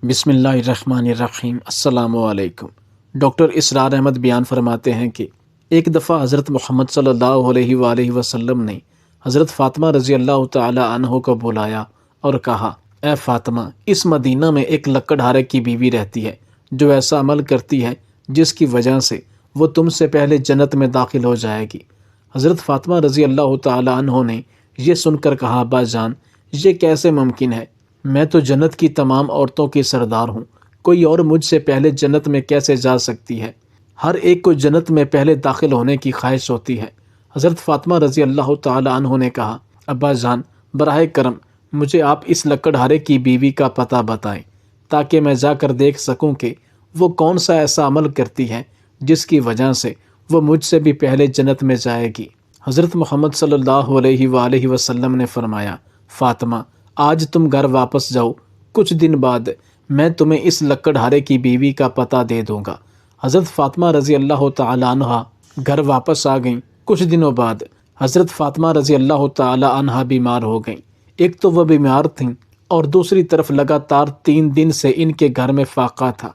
بسم اللہ الرحمن الرحیم۔ السلام علیکم۔ ڈاکٹر اسرار احمد بیان فرماتے ہیں کہ ایک دفعہ حضرت محمد صلی اللہ علیہ وآلہ وسلم نے حضرت فاطمہ رضی اللہ تعالی عنہ کو بلایا اور کہا، اے فاطمہ، اس مدینہ میں ایک لکڑہارے کی بیوی رہتی ہے جو ایسا عمل کرتی ہے جس کی وجہ سے وہ تم سے پہلے جنت میں داخل ہو جائے گی۔ حضرت فاطمہ رضی اللہ تعالی عنہ نے یہ سن کر کہا، ابا جان، یہ کیسے ممکن ہے؟ میں تو جنت کی تمام عورتوں کی سردار ہوں، کوئی اور مجھ سے پہلے جنت میں کیسے جا سکتی ہے؟ ہر ایک کو جنت میں پہلے داخل ہونے کی خواہش ہوتی ہے۔ حضرت فاطمہ رضی اللہ تعالی عنہ نے کہا، ابا جان، براہ کرم مجھے آپ اس لکڑہارے کی بیوی کا پتہ بتائیں تاکہ میں جا کر دیکھ سکوں کہ وہ کون سا ایسا عمل کرتی ہے جس کی وجہ سے وہ مجھ سے بھی پہلے جنت میں جائے گی۔ حضرت محمد صلی اللہ علیہ وآلہ وسلم نے فرمایا، فاطمہ، آج تم گھر واپس جاؤ، کچھ دن بعد میں تمہیں اس لکڑہارے کی بیوی کا پتہ دے دوں گا۔ حضرت فاطمہ رضی اللہ تعالی عنہ گھر واپس آ گئیں۔ کچھ دنوں بعد حضرت فاطمہ رضی اللہ تعالی عنہ بیمار ہو گئیں۔ ایک تو وہ بیمار تھیں اور دوسری طرف لگاتار 3 دن سے ان کے گھر میں فاقہ تھا۔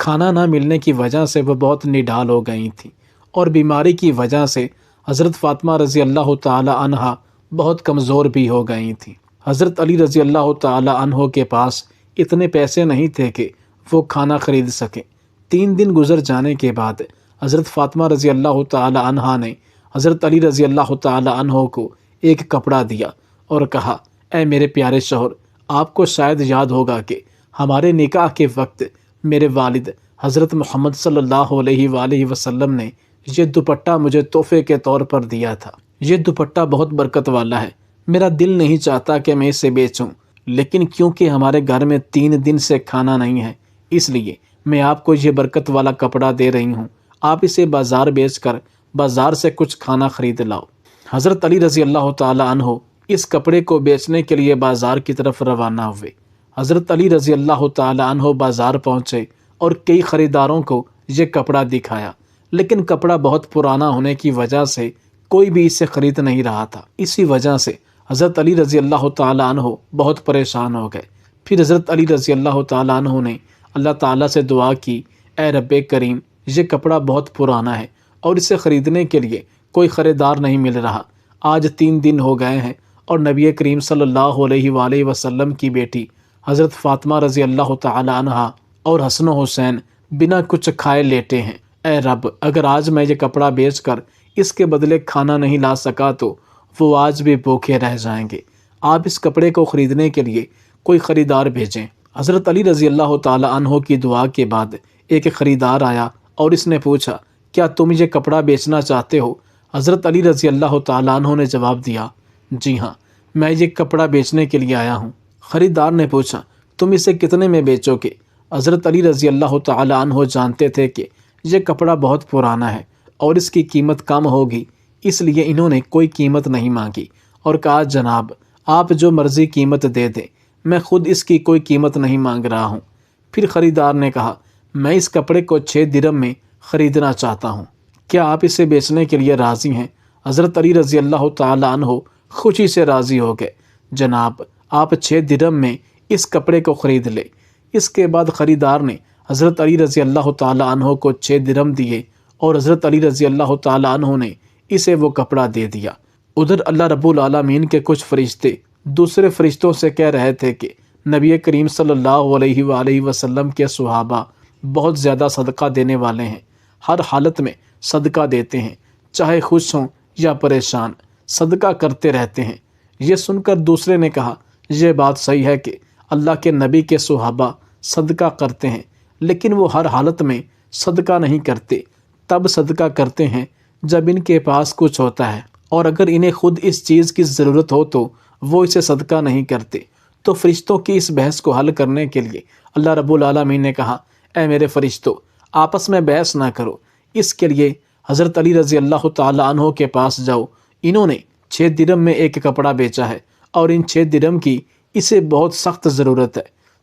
کھانا نہ ملنے کی وجہ سے وہ بہت نڈھال ہو گئی تھیں اور بیماری کی وجہ سے حضرت فاطمہ رضی اللہ تعالی عنہ بہت کمزور بھی ہو گئی تھیں۔ حضرت علی رضی اللہ تعالی عنہ کے پاس اتنے پیسے نہیں تھے کہ وہ کھانا خرید سکیں۔ 3 دن گزر جانے کے بعد حضرت فاطمہ رضی اللہ تعالی عنہ نے حضرت علی رضی اللہ تعالی عنہ کو ایک کپڑا دیا اور کہا، اے میرے پیارے شوہر، آپ کو شاید یاد ہوگا کہ ہمارے نکاح کے وقت میرے والد حضرت محمد صلی اللہ علیہ وآلہ وسلم نے یہ دوپٹہ مجھے تحفے کے طور پر دیا تھا۔ یہ دوپٹہ بہت برکت والا ہے، میرا دل نہیں چاہتا کہ میں اسے بیچوں، لیکن کیونکہ ہمارے گھر میں 3 دن سے کھانا نہیں ہے، اس لیے میں آپ کو یہ برکت والا کپڑا دے رہی ہوں۔ آپ اسے بازار بیچ کر بازار سے کچھ کھانا خرید لاؤ۔ حضرت علی رضی اللہ تعالی عنہ اس کپڑے کو بیچنے کے لیے بازار کی طرف روانہ ہوئے۔ حضرت علی رضی اللہ تعالی عنہ بازار پہنچے اور کئی خریداروں کو یہ کپڑا دکھایا، لیکن کپڑا بہت پرانا ہونے کی وجہ سے کوئی بھی اسے خرید نہیں رہا تھا۔ اسی وجہ سے حضرت علی رضی اللہ تعالی عنہ بہت پریشان ہو گئے۔ پھر حضرت علی رضی اللہ تعالی عنہ نے اللہ تعالیٰ سے دعا کی، اے رب کریم، یہ کپڑا بہت پرانا ہے اور اسے خریدنے کے لیے کوئی خریدار نہیں مل رہا۔ آج 3 دن ہو گئے ہیں اور نبی کریم صلی اللہ علیہ وآلہ وسلم کی بیٹی حضرت فاطمہ رضی اللہ تعالی عنہ اور حسن و حسین بنا کچھ کھائے لیٹے ہیں۔ اے رب، اگر آج میں یہ کپڑا بیچ کر اس کے بدلے کھانا نہیں لا سکا تو وہ آج بھی بھوکے رہ جائیں گے۔ آپ اس کپڑے کو خریدنے کے لیے کوئی خریدار بھیجیں۔ حضرت علی رضی اللہ تعالی عنہ کی دعا کے بعد ایک خریدار آیا اور اس نے پوچھا، کیا تم یہ کپڑا بیچنا چاہتے ہو؟ حضرت علی رضی اللہ تعالی عنہ نے جواب دیا، جی ہاں، میں یہ کپڑا بیچنے کے لیے آیا ہوں۔ خریدار نے پوچھا، تم اسے کتنے میں بیچو گے؟ حضرت علی رضی اللہ تعالی عنہ جانتے تھے کہ یہ کپڑا بہت پرانا ہے اور اس کی قیمت کم ہوگی، اس لیے انہوں نے کوئی قیمت نہیں مانگی اور کہا، جناب، آپ جو مرضی قیمت دے دیں، میں خود اس کی کوئی قیمت نہیں مانگ رہا ہوں۔ پھر خریدار نے کہا، میں اس کپڑے کو 6 درہم میں خریدنا چاہتا ہوں، کیا آپ اسے بیچنے کے لیے راضی ہیں؟ حضرت علی رضی اللہ تعالی عنہ خوشی سے راضی ہو گئے، جناب، آپ 6 درہم میں اس کپڑے کو خرید لیں۔ اس کے بعد خریدار نے حضرت علی رضی اللہ تعالی عنہ کو 6 درہم دیے اور حضرت علی رضی اللہ تعالی عنہ نے اسے وہ کپڑا دے دیا۔ ادھر اللہ رب العالمین کے کچھ فرشتے دوسرے فرشتوں سے کہہ رہے تھے کہ نبی کریم صلی اللہ علیہ وآلہ وسلم کے صحابہ بہت زیادہ صدقہ دینے والے ہیں، ہر حالت میں صدقہ دیتے ہیں، چاہے خوش ہوں یا پریشان، صدقہ کرتے رہتے ہیں۔ یہ سن کر دوسرے نے کہا، یہ بات صحیح ہے کہ اللہ کے نبی کے صحابہ صدقہ کرتے ہیں، لیکن وہ ہر حالت میں صدقہ نہیں کرتے، تب صدقہ کرتے ہیں جب ان کے پاس کچھ ہوتا ہے، اور اگر انہیں خود اس چیز کی ضرورت ہو تو وہ اسے صدقہ نہیں کرتے۔ تو فرشتوں کی اس بحث کو حل کرنے کے لیے اللہ رب العالمین نے کہا، اے میرے فرشتوں، آپس میں بحث نہ کرو، اس کے لیے حضرت علی رضی اللہ تعالی عنہ کے پاس جاؤ، انہوں نے 6 درہم میں ایک کپڑا بیچا ہے اور ان 6 درہم کی اسے بہت سخت ضرورت ہے،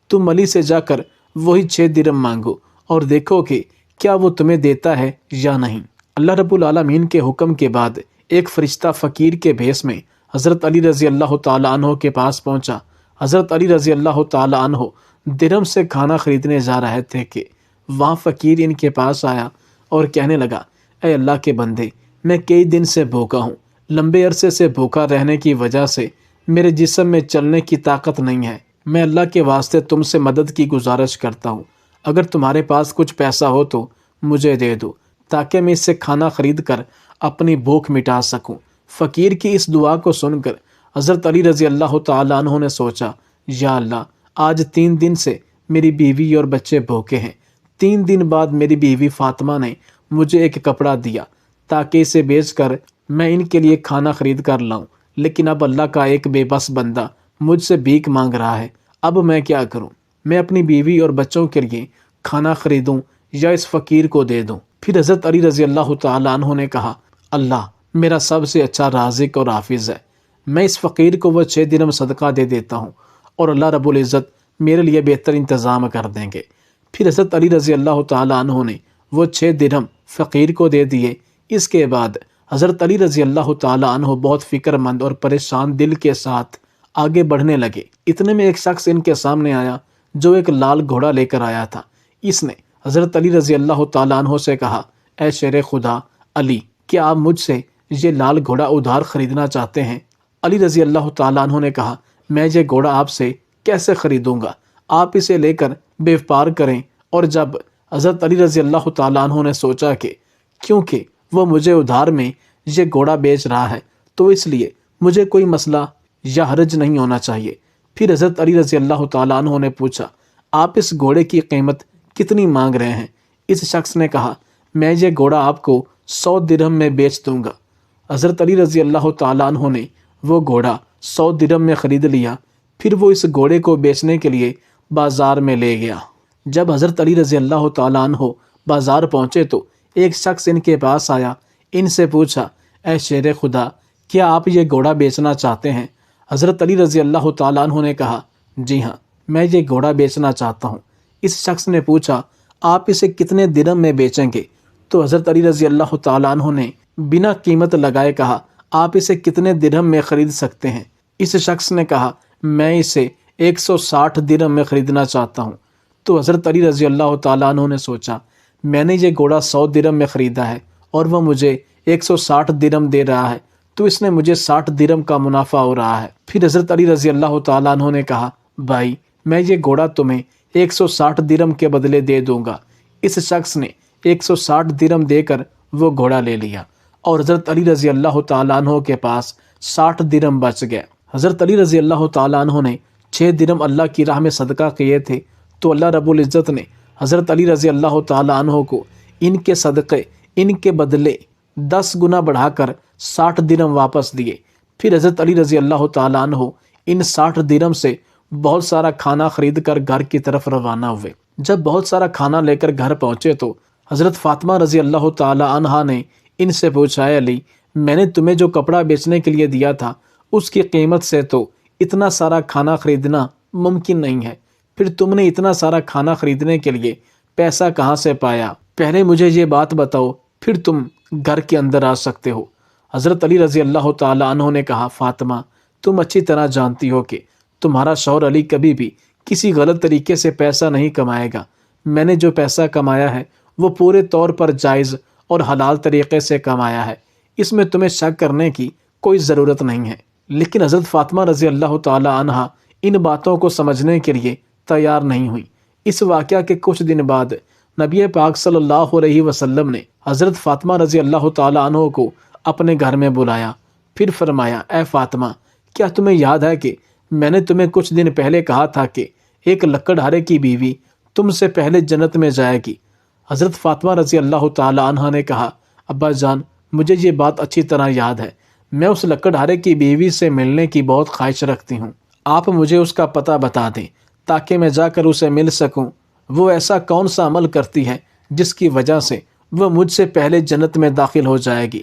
تم علی سے جا کر وہی 6 درہم مانگو اور دیکھو کہ کیا وہ تمہیں دیتا ہے یا نہیں۔ اللہ رب العالمین کے حکم کے بعد ایک فرشتہ فقیر کے بھیس میں حضرت علی رضی اللہ تعالی عنہ کے پاس پہنچا۔ حضرت علی رضی اللہ تعالی عنہ درہم سے کھانا خریدنے جا رہے تھے کہ وہاں فقیر ان کے پاس آیا اور کہنے لگا، اے اللہ کے بندے، میں کئی دن سے بھوکا ہوں، لمبے عرصے سے بھوکا رہنے کی وجہ سے میرے جسم میں چلنے کی طاقت نہیں ہے، میں اللہ کے واسطے تم سے مدد کی گزارش کرتا ہوں، اگر تمہارے پاس کچھ پیسہ ہو تو مجھے دے دو تاکہ میں اس سے کھانا خرید کر اپنی بھوک مٹا سکوں۔ فقیر کی اس دعا کو سن کر حضرت علی رضی اللہ تعالیٰ عنہ نے سوچا، یا اللہ، آج 3 دن سے میری بیوی اور بچے بھوکے ہیں، 3 دن بعد میری بیوی فاطمہ نے مجھے ایک کپڑا دیا تاکہ اسے بیچ کر میں ان کے لیے کھانا خرید کر لاؤں، لیکن اب اللہ کا ایک بے بس بندہ مجھ سے بھیک مانگ رہا ہے، اب میں کیا کروں؟ میں اپنی بیوی اور بچوں کے لیے کھانا خریدوں یا اس فقیر کو دے دوں؟ پھر حضرت علی رضی اللہ تعالیٰ عنہ نے کہا، اللہ میرا سب سے اچھا رازق اور حافظ ہے، میں اس فقیر کو وہ 6 درہم صدقہ دے دیتا ہوں اور اللہ رب العزت میرے لیے بہتر انتظام کر دیں گے۔ پھر حضرت علی رضی اللہ تعالیٰ عنہ نے وہ 6 درہم فقیر کو دے دیے۔ اس کے بعد حضرت علی رضی اللہ تعالیٰ عنہ بہت فکر مند اور پریشان دل کے ساتھ آگے بڑھنے لگے۔ اتنے میں ایک شخص ان کے سامنے آیا جو ایک لال گھوڑا لے کر آیا تھا۔ اس نے حضرت علی رضی اللہ تعالیٰ عنہ سے کہا، اے شیر خدا علی، کیا آپ مجھ سے یہ لال گھوڑا ادھار خریدنا چاہتے ہیں؟ علی رضی اللہ تعالیٰ عنہ نے کہا، میں یہ گھوڑا آپ سے کیسے خریدوں گا؟ آپ اسے لے کر بیوپار کریں۔ اور جب حضرت علی رضی اللہ تعالیٰ عنہ نے سوچا کہ کیونکہ وہ مجھے ادھار میں یہ گھوڑا بیچ رہا ہے تو اس لیے مجھے کوئی مسئلہ یا حرج نہیں ہونا چاہیے، پھر حضرت علی رضی اللہ تعالیٰ عنہ نے پوچھا، آپ اس گھوڑے کی قیمت کتنی مانگ رہے ہیں؟ اس شخص نے کہا، میں یہ گھوڑا آپ کو 100 درہم میں بیچ دوں گا۔ حضرت علی رضی اللہ تعالیٰ عنہ نے وہ گھوڑا 100 درہم میں خرید لیا۔ پھر وہ اس گھوڑے کو بیچنے کے لیے بازار میں لے گیا۔ جب حضرت علی رضی اللہ تعالیٰ عنہ بازار پہنچے تو ایک شخص ان کے پاس آیا، ان سے پوچھا، اے شیر خدا، کیا آپ یہ گھوڑا بیچنا چاہتے ہیں؟ حضرت علی رضی اللہ تعالیٰ عنہ نے کہا، جی ہاں، میں یہ گھوڑا بیچنا چاہتا ہوں۔ اس شخص نے پوچھا، آپ اسے کتنے درہم میں بیچیں گے؟ تو حضرت علی رضی اللہ تعالیٰ عنہ نے بنا قیمت لگائے کہا، آپ اسے کتنے درہم میں خرید سکتے ہیں؟ اس شخص نے کہا، میں اسے 160 درہم میں خریدنا چاہتا ہوں۔ تو حضرت علی رضی اللہ تعالیٰ عنہ نے سوچا، میں نے یہ گھوڑا 100 درہم میں خریدا ہے اور وہ مجھے 160 درہم دے رہا ہے، تو اس نے مجھے 60 درہم کا منافع ہو رہا ہے۔ پھر حضرت علی رضی اللہ تعالیٰ عنہ نے کہا، بھائی، میں یہ گھوڑا تمہیں 160 درہم کے بدلے دے دوں گا۔ اس شخص نے 160 درہم دے کر وہ گھوڑا لے لیا اور حضرت علی رضی اللہ تعالیٰ عنہ کے پاس 60 درہم بچ گئے۔ حضرت علی رضی اللہ تعالیٰ عنہ نے 6 درہم اللہ کی راہ میں صدقہ کیے تھے تو اللہ رب العزت نے حضرت علی رضی اللہ تعالیٰ عنہ کو ان کے صدقے ان کے بدلے 10 گنا بڑھا کر 60 درہم واپس دیے۔ پھر حضرت علی رضی اللہ تعالیٰ عنہ ان 60 درہم سے بہت سارا کھانا خرید کر گھر کی طرف روانہ ہوئے۔ جب بہت سارا کھانا لے کر گھر پہنچے تو حضرت فاطمہ رضی اللہ تعالیٰ عنہا نے ان سے پوچھا، اے علی، میں نے تمہیں جو کپڑا بیچنے کے لیے دیا تھا اس کی قیمت سے تو اتنا سارا کھانا خریدنا ممکن نہیں ہے، پھر تم نے اتنا سارا کھانا خریدنے کے لیے پیسہ کہاں سے پایا؟ پہلے مجھے یہ بات بتاؤ، پھر تم گھر کے اندر آ سکتے ہو۔ حضرت علی رضی اللہ تعالیٰ عنہ نے کہا، فاطمہ، تم اچھی طرح جانتی ہو کہ تمہارا شوہر علی کبھی بھی کسی غلط طریقے سے پیسہ نہیں کمائے گا۔ میں نے جو پیسہ کمایا ہے وہ پورے طور پر جائز اور حلال طریقے سے کمایا ہے، اس میں تمہیں شک کرنے کی کوئی ضرورت نہیں ہے۔ لیکن حضرت فاطمہ رضی اللہ تعالیٰ عنہ ان باتوں کو سمجھنے کے لیے تیار نہیں ہوئی۔ اس واقعہ کے کچھ دن بعد نبی پاک صلی اللہ علیہ وسلم نے حضرت فاطمہ رضی اللہ تعالیٰ عنہ کو اپنے گھر میں بلایا، پھر فرمایا، اے فاطمہ، کیا تمہیں یاد ہے کہ میں نے تمہیں کچھ دن پہلے کہا تھا کہ ایک لکڑہارے کی بیوی تم سے پہلے جنت میں جائے گی؟ حضرت فاطمہ رضی اللہ تعالیٰ عنہ نے کہا، ابا جان، مجھے یہ بات اچھی طرح یاد ہے، میں اس لکڑہارے کی بیوی سے ملنے کی بہت خواہش رکھتی ہوں، آپ مجھے اس کا پتہ بتا دیں تاکہ میں جا کر اسے مل سکوں۔ وہ ایسا کون سا عمل کرتی ہے جس کی وجہ سے وہ مجھ سے پہلے جنت میں داخل ہو جائے گی؟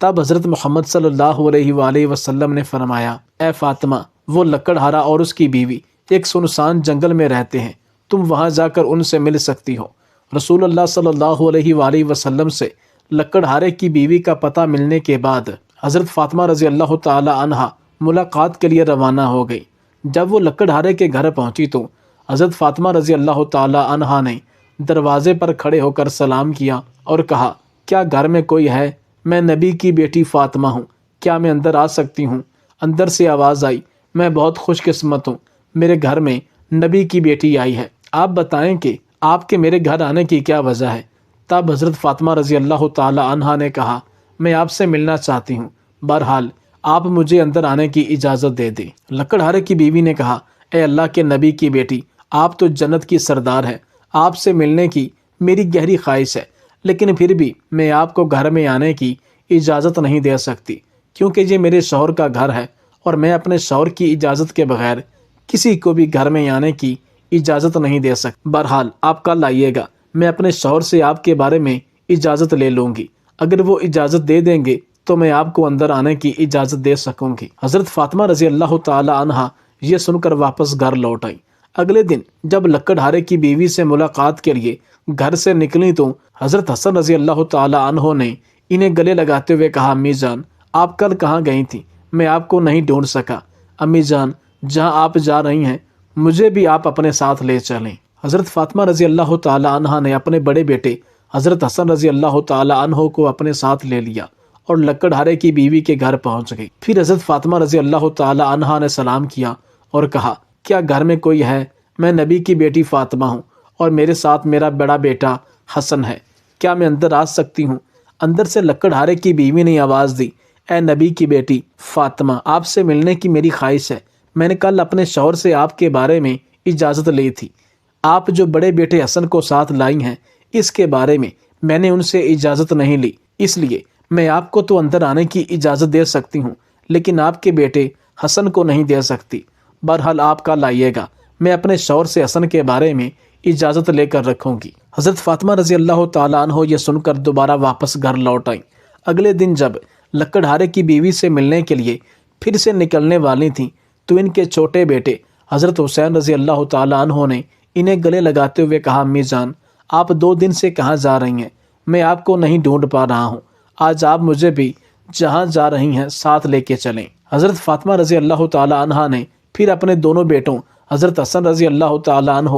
تب حضرت محمد صلی اللہ علیہ وآلہ وسلم نے فرمایا، اے فاطمہ، وہ لکڑہارا اور اس کی بیوی ایک سنسان جنگل میں رہتے ہیں، تم وہاں جا کر ان سے مل سکتی ہو۔ رسول اللہ صلی اللہ علیہ وآلہ وسلم سے لکڑہارے کی بیوی کا پتہ ملنے کے بعد حضرت فاطمہ رضی اللہ تعالی عنہا ملاقات کے لیے روانہ ہو گئی۔ جب وہ لکڑہارے کے گھر پہنچی تو حضرت فاطمہ رضی اللہ تعالی عنہا نے دروازے پر کھڑے ہو کر سلام کیا اور کہا، کیا گھر میں کوئی ہے؟ میں نبی کی بیٹی فاطمہ ہوں، کیا میں اندر آ سکتی ہوں؟ اندر سے آواز آئی، میں بہت خوش قسمت ہوں، میرے گھر میں نبی کی بیٹی آئی ہے، آپ بتائیں کہ آپ کے میرے گھر آنے کی کیا وجہ ہے؟ تب حضرت فاطمہ رضی اللہ تعالی عنہا نے کہا، میں آپ سے ملنا چاہتی ہوں، بہرحال آپ مجھے اندر آنے کی اجازت دے دیں۔ لکڑہارے کی بیوی نے کہا، اے اللہ کے نبی کی بیٹی، آپ تو جنت کی سردار ہیں، آپ سے ملنے کی میری گہری خواہش ہے، لیکن پھر بھی میں آپ کو گھر میں آنے کی اجازت نہیں دے سکتی، کیونکہ یہ میرے شوہر کا گھر ہے اور میں اپنے شوہر کی اجازت کے بغیر کسی کو بھی گھر میں آنے کی اجازت نہیں دے سکتی۔ بہرحال آپ کل آئیے گا، میں اپنے شوہر سے آپ کے بارے میں اجازت لے لوں گی، اگر وہ اجازت دے دیں گے تو میں آپ کو اندر آنے کی اجازت دے سکوں گی۔ حضرت فاطمہ رضی اللہ تعالی عنہا یہ سن کر واپس گھر لوٹ آئی۔ اگلے دن جب لکڑہارے کی بیوی سے ملاقات کے لیے گھر سے نکلی تو حضرت حسن رضی اللہ تعالی عنہ نے انہیں گلے لگاتے ہوئے کہا، امی جان آپ کل کہاں گئی تھی؟ میں آپ کو نہیں ڈھونڈ سکا۔ امی جان جہاں آپ جا رہی ہیں مجھے بھی آپ اپنے ساتھ لے چلیں۔ حضرت فاطمہ رضی اللہ تعالی عنہا نے اپنے بڑے بیٹے حضرت حسن رضی اللہ تعالی عنہ کو اپنے ساتھ لے لیا اور لکڑہارے کی بیوی کے گھر پہنچ گئی۔ پھر حضرت فاطمہ رضی اللہ تعالی عنہا نے سلام کیا اور کہا، کیا گھر میں کوئی ہے؟ میں نبی کی بیٹی فاطمہ ہوں اور میرے ساتھ میرا بڑا بیٹا حسن ہے، کیا میں اندر آ سکتی ہوں؟ اندر سے لکڑہارے کی بیوی نے آواز دی، اے نبی کی بیٹی فاطمہ، آپ سے ملنے کی میری خواہش ہے، میں نے کل اپنے شوہر سے آپ کے بارے میں اجازت لی تھی، آپ جو بڑے بیٹے حسن کو ساتھ لائی ہیں اس کے بارے میں نے ان سے اجازت نہیں لی، اس لیے میں آپ کو تو اندر آنے کی اجازت دے سکتی ہوں لیکن آپ کے بیٹے حسن کو نہیں دے سکتی۔ بہرحال آپ کل آئیے گا، میں اپنے شوہر سے حسن کے بارے میں اجازت لے کر رکھوں گی۔ حضرت فاطمہ رضی اللہ تعالیٰ عنہ یہ سن کر دوبارہ واپس گھر لوٹ آئیں۔ اگلے دن جب لکڑہارے کی بیوی سے ملنے کے لیے پھر سے نکلنے والی تھیں تو ان کے چھوٹے بیٹے حضرت حسین رضی اللہ تعالیٰ عنہ نے انہیں گلے لگاتے ہوئے کہا، امی جان آپ 2 دن سے کہاں جا رہی ہیں؟ میں آپ کو نہیں ڈھونڈ پا رہا ہوں، آج آپ مجھے بھی جہاں جا رہی ہیں ساتھ لے کے چلیں۔ حضرت فاطمہ رضی اللہ تعالیٰ عنہ نے پھر اپنے دونوں بیٹوں حضرت حسن رضی اللہ تعالیٰ عنہ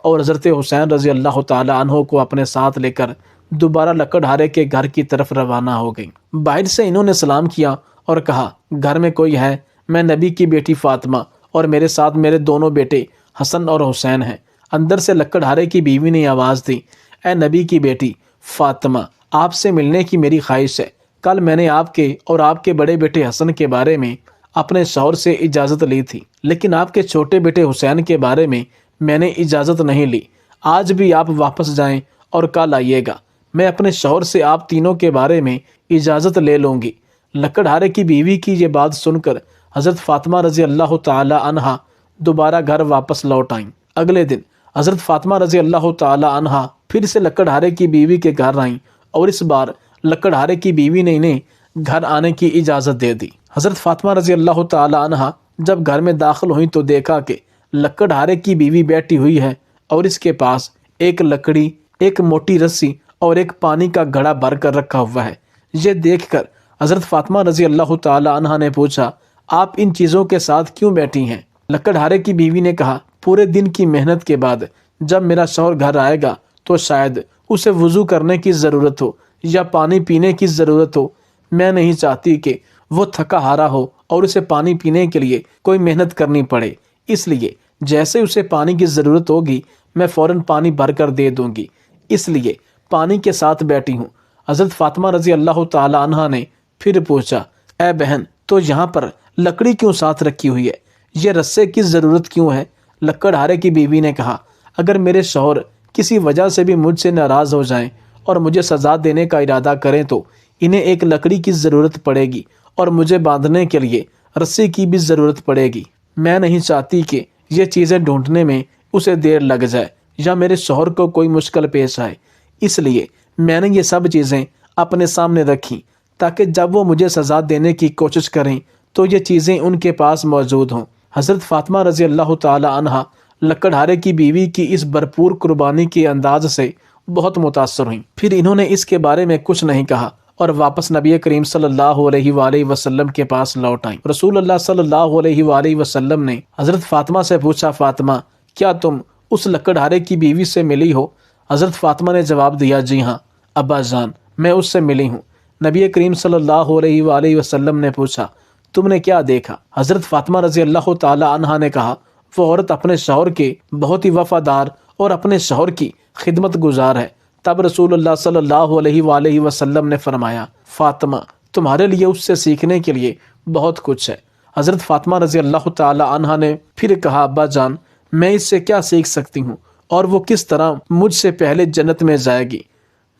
اور حضرت حسین رضی اللہ تعالیٰ عنہ کو اپنے ساتھ لے کر دوبارہ لکڑہارے کے گھر کی طرف روانہ ہو گئی۔ باہر سے انہوں نے سلام کیا اور کہا، گھر میں کوئی ہے؟ میں نبی کی بیٹی فاطمہ اور میرے ساتھ میرے دونوں بیٹے حسن اور حسین ہیں۔ اندر سے لکڑہارے کی بیوی نے آواز دی، اے نبی کی بیٹی فاطمہ، آپ سے ملنے کی میری خواہش ہے، کل میں نے آپ کے اور آپ کے بڑے بیٹے حسن کے بارے میں اپنے شوہر سے اجازت لی تھی لیکن آپ کے چھوٹے بیٹے حسین کے بارے میں نے اجازت نہیں لی، آج بھی آپ واپس جائیں اور کل آئیے گا، میں اپنے شوہر سے آپ تینوں کے بارے میں اجازت لے لوں گی۔ لکڑہارے کی بیوی کی یہ بات سن کر حضرت فاطمہ رضی اللہ تعالی عنہا دوبارہ گھر واپس لوٹ آئیں۔ اگلے دن حضرت فاطمہ رضی اللہ تعالی عنہا پھر سے لکڑہارے کی بیوی کے گھر آئیں اور اس بار لکڑہارے کی بیوی نے انہیں گھر آنے کی اجازت دے دی۔ حضرت فاطمہ رضی اللہ تعالی عنہا جب گھر میں داخل ہوئیں تو دیکھا کہ لکڑہارے کی بیوی بیٹھی ہوئی ہے اور اس کے پاس ایک لکڑی، ایک موٹی رسی اور ایک پانی کا گھڑا بھر کر رکھا ہوا ہے۔ یہ دیکھ کر حضرت فاطمہ رضی اللہ تعالی عنہا نے پوچھا، آپ ان چیزوں کے ساتھ کیوں بیٹھی ہیں؟ لکڑہارے کی بیوی نے کہا، پورے دن کی محنت کے بعد جب میرا شوہر گھر آئے گا تو شاید اسے وضو کرنے کی ضرورت ہو یا پانی پینے کی ضرورت ہو، میں نہیں چاہتی کہ وہ تھکا ہارا ہو اور اسے پانی پینے کے لیے کوئی محنت کرنی پڑے، اس لیے جیسے اسے پانی کی ضرورت ہوگی میں فوراً پانی بھر کر دے دوں گی، اس لیے پانی کے ساتھ بیٹھی ہوں۔ حضرت فاطمہ رضی اللہ تعالی عنہا نے پھر پوچھا، اے بہن تو یہاں پر لکڑی کیوں ساتھ رکھی ہوئی ہے؟ یہ رسے کی ضرورت کیوں ہے؟ لکڑہارے کی بیوی نے کہا، اگر میرے شوہر کسی وجہ سے بھی مجھ سے ناراض ہو جائیں اور مجھے سزا دینے کا ارادہ کریں تو انہیں ایک لکڑی کی ضرورت پڑے گی اور مجھے باندھنے کے لیے رسی کی بھی ضرورت پڑے گی۔ میں نہیں چاہتی کہ یہ چیزیں ڈھونڈنے میں اسے دیر لگ جائے یا میرے شوہر کو کوئی مشکل پیش آئے، اس لیے میں نے یہ سب چیزیں اپنے سامنے رکھیں تاکہ جب وہ مجھے سزا دینے کی کوشش کریں تو یہ چیزیں ان کے پاس موجود ہوں۔ حضرت فاطمہ رضی اللہ تعالی عنہا لکڑہارے کی بیوی کی اس بھرپور قربانی کے انداز سے بہت متاثر ہوئیں۔ پھر انہوں نے اس کے بارے میں کچھ نہیں کہا اور واپس نبی کریم صلی اللہ علیہ وآلہ وسلم کے پاس لوٹ آئیں۔ رسول اللہ صلی اللہ علیہ وآلہ وسلم نے حضرت فاطمہ سے پوچھا، فاطمہ کیا تم اس لکڑہارے کی بیوی سے ملی ہو؟ حضرت فاطمہ نے جواب دیا، جی ہاں ابا جان، میں اس سے ملی ہوں۔ نبی کریم صلی اللہ علیہ وآلہ وسلم نے پوچھا، تم نے کیا دیکھا؟ حضرت فاطمہ رضی اللہ تعالی عنہا نے کہا، وہ عورت اپنے شوہر کے بہت ہی وفادار اور اپنے شوہر کی خدمت گزار ہے۔ تب رسول اللہ صلی اللہ علیہ وآلہ وسلم نے فرمایا، فاطمہ، تمہارے لیے اس سے سیکھنے کے لیے بہت کچھ ہے۔ حضرت فاطمہ رضی اللہ تعالی عنہا نے پھر کہا، ابا جان، میں اس سے کیا سیکھ سکتی ہوں اور وہ کس طرح مجھ سے پہلے جنت میں جائے گی؟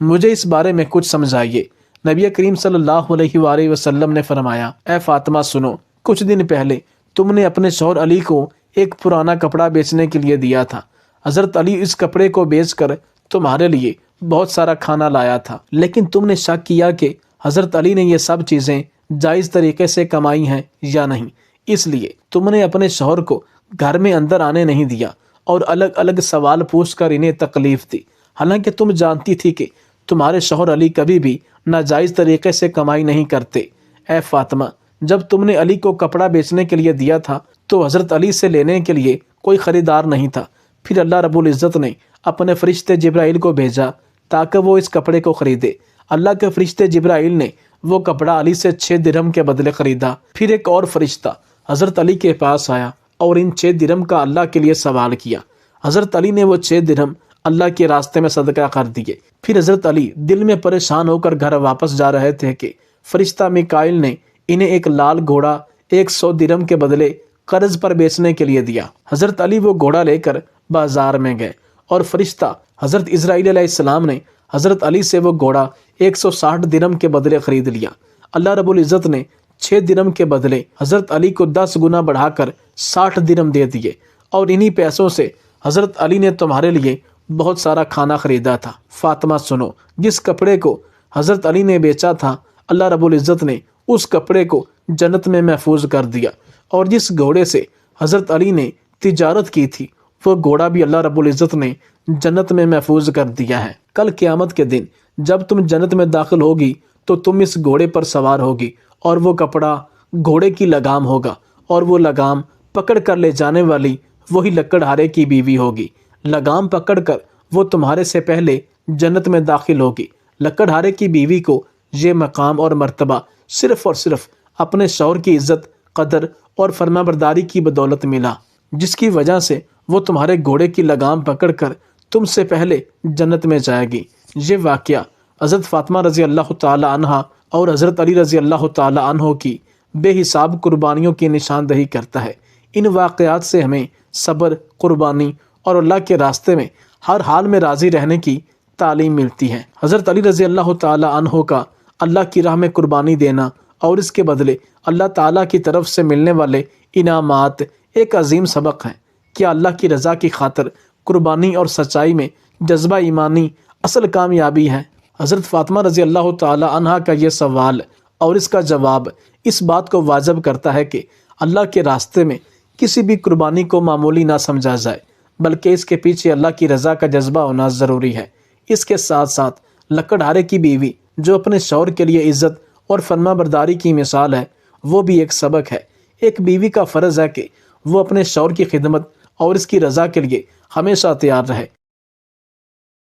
مجھے اس بارے میں کچھ سمجھائیے۔ نبی کریم صلی اللہ علیہ وآلہ وسلم نے فرمایا، اے فاطمہ سنو، کچھ دن پہلے تم نے اپنے شوہر علی کو ایک پرانا کپڑا بیچنے کے لیے دیا تھا۔ حضرت علی اس کپڑے کو بیچ کر تمہارے لیے بہت سارا کھانا لایا تھا، لیکن تم نے شک کیا کہ حضرت علی نے یہ سب چیزیں جائز طریقے سے کمائی ہیں یا نہیں، اس لیے تم نے اپنے شوہر کو گھر میں اندر آنے نہیں دیا اور الگ الگ سوال پوچھ کر انہیں تکلیف دی، حالانکہ تم جانتی تھی کہ تمہارے شوہر علی کبھی بھی ناجائز طریقے سے کمائی نہیں کرتے۔ اے فاطمہ، جب تم نے علی کو کپڑا بیچنے کے لیے دیا تھا تو حضرت علی سے لینے کے لیے کوئی خریدار نہیں تھا، پھر اللہ رب العزت نے اپنے فرشتے جبرائیل کو بھیجا تاکہ وہ اس کپڑے کو خریدے۔ اللہ کے فرشتے جبرائیل نے وہ کپڑا علی سے 6 درہم کے بدلے خریدا۔ پھر ایک اور فرشتہ حضرت علی کے پاس آیا اور ان 6 درہم کا اللہ کے لیے سوال کیا۔ حضرت علی نے وہ 6 درہم اللہ کے راستے میں صدقہ کر دیے۔ پھر حضرت علی دل میں پریشان ہو کر گھر واپس جا رہے تھے کہ فرشتہ میکائیل نے انہیں ایک لال گھوڑا 100 درہم کے بدلے قرض پر بیچنے کے لیے دیا۔ حضرت علی وہ گھوڑا لے کر بازار میں گئے اور فرشتہ حضرت اسرائیل علیہ السلام نے حضرت علی سے وہ گھوڑا 160 درہم کے بدلے خرید لیا۔ اللہ رب العزت نے 6 درہم کے بدلے حضرت علی کو 10 گنا بڑھا کر 60 درہم دے دیے، اور انہی پیسوں سے حضرت علی نے تمہارے لیے بہت سارا کھانا خریدا تھا۔ فاطمہ سنو، جس کپڑے کو حضرت علی نے بیچا تھا، اللہ رب العزت نے اس کپڑے کو جنت میں محفوظ کر دیا، اور جس گھوڑے سے حضرت علی نے تجارت کی تھی، وہ گھوڑا بھی اللہ رب العزت نے جنت میں محفوظ کر دیا ہے۔ کل قیامت کے دن جب تم جنت میں داخل ہوگی تو تم اس گھوڑے پر سوار ہوگی، اور وہ کپڑا گھوڑے کی لگام ہوگا، اور وہ لگام پکڑ کر لے جانے والی وہی لکڑہارے کی بیوی ہوگی۔ لگام پکڑ کر وہ تمہارے سے پہلے جنت میں داخل ہوگی۔ لکڑہارے کی بیوی کو یہ مقام اور مرتبہ صرف اور صرف اپنے شوہر کی عزت، قدر اور فرما برداری کی بدولت ملا، جس کی وجہ سے وہ تمہارے گھوڑے کی لگام پکڑ کر تم سے پہلے جنت میں جائے گی۔ یہ واقعہ حضرت فاطمہ رضی اللہ تعالی عنہا اور حضرت علی رضی اللہ تعالی عنہ کی بے حساب قربانیوں کی نشاندہی کرتا ہے۔ ان واقعات سے ہمیں صبر، قربانی اور اللہ کے راستے میں ہر حال میں راضی رہنے کی تعلیم ملتی ہے۔ حضرت علی رضی اللہ تعالی عنہ کا اللہ کی راہ میں قربانی دینا اور اس کے بدلے اللہ تعالیٰ کی طرف سے ملنے والے انعامات ایک عظیم سبق ہیں۔ کیا اللہ کی رضا کی خاطر قربانی اور سچائی میں جذبہ ایمانی اصل کامیابی ہے؟ حضرت فاطمہ رضی اللہ تعالی عنہا کا یہ سوال اور اس کا جواب اس بات کو واجب کرتا ہے کہ اللہ کے راستے میں کسی بھی قربانی کو معمولی نہ سمجھا جائے، بلکہ اس کے پیچھے اللہ کی رضا کا جذبہ ہونا ضروری ہے۔ اس کے ساتھ ساتھ لکڑہارے کی بیوی جو اپنے شوہر کے لیے عزت اور فرما برداری کی مثال ہے، وہ بھی ایک سبق ہے۔ ایک بیوی کا فرض ہے کہ وہ اپنے شوہر کی خدمت اور اس کی رضا کے لیے ہمیشہ تیار رہے۔